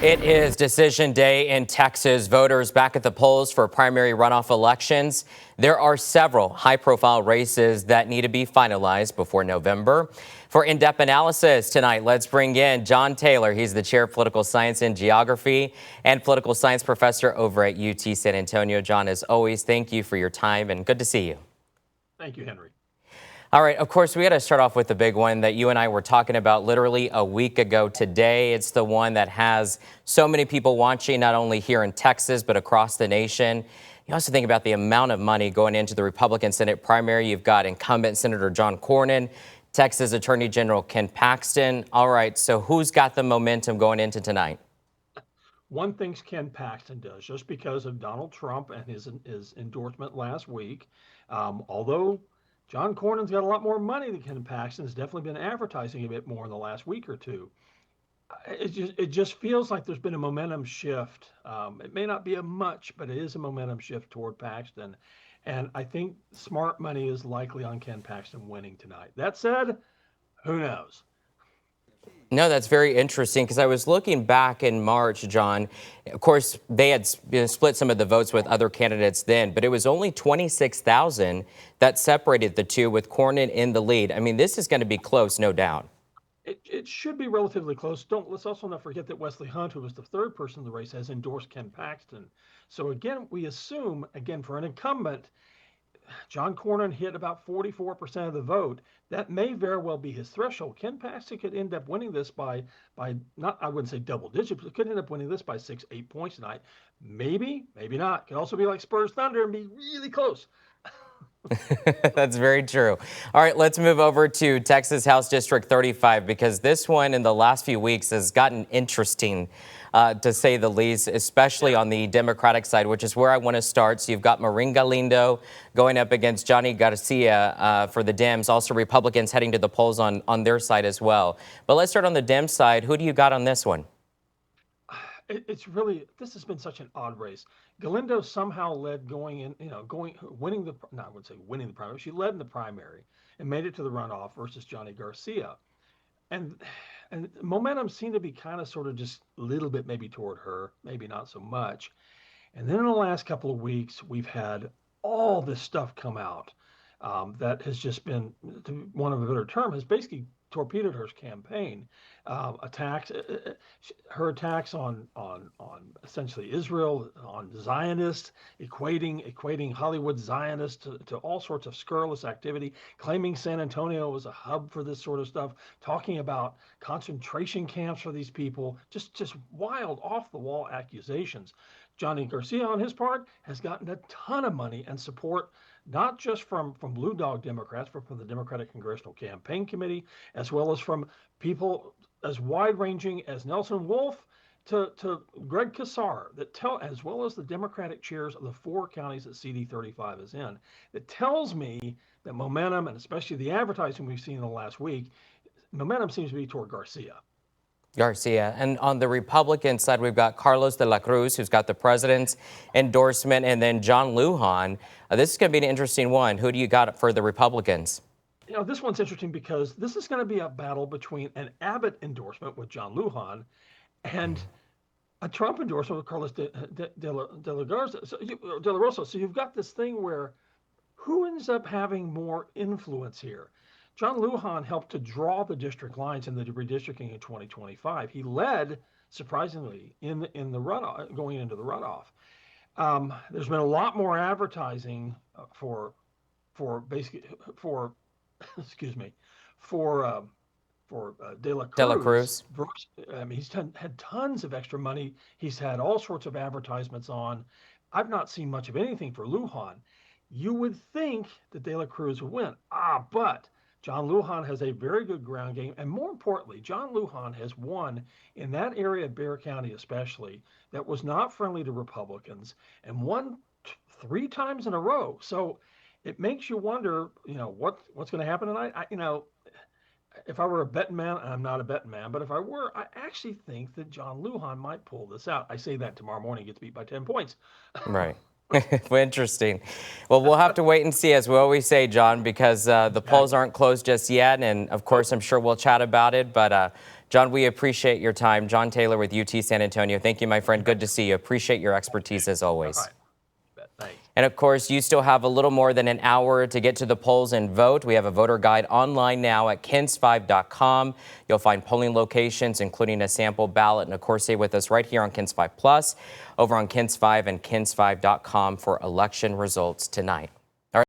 It is decision day in Texas. Voters back at the polls for primary runoff elections. There are several high-profile races that need to be finalized before November. For in-depth analysis tonight, let's bring in John Taylor. He's the chair of political science and geography and political science professor over at UT San Antonio. John, as always, thank you for your time and good to see you. Thank you, Henry. All right, of course, we got to start off with the big one that you and I were talking about literally a week ago today. It's the one that has so many people watching, not only here in Texas, but across the nation. You also think about the amount of money going into the Republican Senate primary. You've got incumbent Senator John Cornyn, Texas Attorney General Ken Paxton. All right, so who's got the momentum going into tonight? One thing Ken Paxton does, just because of Donald Trump and his endorsement last week, although John Cornyn's got a lot more money than Ken Paxton, has definitely been advertising a bit more in the last week or two. It just feels like there's been a momentum shift. It may not be a much, but it is a momentum shift toward Paxton. And I think smart money is likely on Ken Paxton winning tonight. That said, who knows? No, that's very interesting because I was looking back in March, John. Of course, they had split some of the votes with other candidates then, but it was only 26,000 that separated the two with Cornyn in the lead. I mean, this is going to be close, no doubt. It should be relatively close. Let's also not forget that Wesley Hunt, who was the third person in the race, has endorsed Ken Paxton. So again, we assume, again, for an incumbent, John Cornyn hit about 44% of the vote. That may very well be his threshold. Ken Paxton could end up winning this by not, I wouldn't say double digits, but could end up winning this by 6-8 points tonight. Maybe, maybe not. Could also be like Spurs Thunder and be really close. That's very true. All right, let's move over to Texas House District 35 because this one in the last few weeks has gotten interesting, to say the least, especially on the Democratic side, which is where I want to start. So you've got Marin Galindo going up against Johnny Garcia for the Dems, also Republicans heading to the polls on their side as well. But let's start on the Dem side. Who do you got on this one? It's really, this has been such an odd race. Galindo somehow led winning the, no, I wouldn't say winning the primary. She led in the primary and made it to the runoff versus Johnny Garcia. And momentum seemed to be kind of sort of just a little bit maybe toward her, maybe not so much. And then in the last couple of weeks, we've had all this stuff come out that has just been, to one of a better term, has basically torpedoed her campaign. Her attacks on essentially Israel, on Zionists, equating Hollywood Zionists to all sorts of scurrilous activity, claiming San Antonio was a hub for this sort of stuff, talking about concentration camps for these people, just wild, off-the-wall accusations. Johnny Garcia, on his part, has gotten a ton of money and support, not just from Blue Dog Democrats, but from the Democratic Congressional Campaign Committee, as well as from people as wide-ranging as Nelson Wolff to Greg Casar, as well as the Democratic chairs of the 4 counties that CD35 is in. It tells me that momentum, and especially the advertising we've seen in the last week, momentum seems to be toward Garcia. And on the Republican side, we've got Carlos de la Cruz, who's got the president's endorsement, and then John Lujan. This is going to be an interesting one. Who do you got for the Republicans? This one's interesting because this is going to be a battle between an Abbott endorsement with John Lujan and a Trump endorsement with Carlos de la Rosa. So you've got this thing where who ends up having more influence here? John Lujan helped to draw the district lines in the redistricting in 2025. He led, surprisingly, in the runoff, going into the runoff. There's been a lot more advertising for De La Cruz. He's had tons of extra money. He's had all sorts of advertisements on. I've not seen much of anything for Lujan. You would think that De La Cruz would win. But John Lujan has a very good ground game. And more importantly, John Lujan has won in that area of Bexar County especially that was not friendly to Republicans and won 3 times in a row. So it makes you wonder, what's going to happen tonight. If I were a betting man, and I'm not a betting man, but if I were, I actually think that John Lujan might pull this out. I say that tomorrow morning, he gets beat by 10 points. Right. Interesting. Well, we'll have to wait and see, as we always say, John, because the polls aren't closed just yet. And of course, I'm sure we'll chat about it. But John, we appreciate your time. John Taylor with UT San Antonio. Thank you, my friend. Good to see you. Appreciate your expertise as always. All right. Thanks. And of course, you still have a little more than an hour to get to the polls and vote. We have a voter guide online now at kins5.com. You'll find polling locations, including a sample ballot. And of course, stay with us right here on KINS 5 Plus, over on KINS 5 and kins5.com for election results tonight.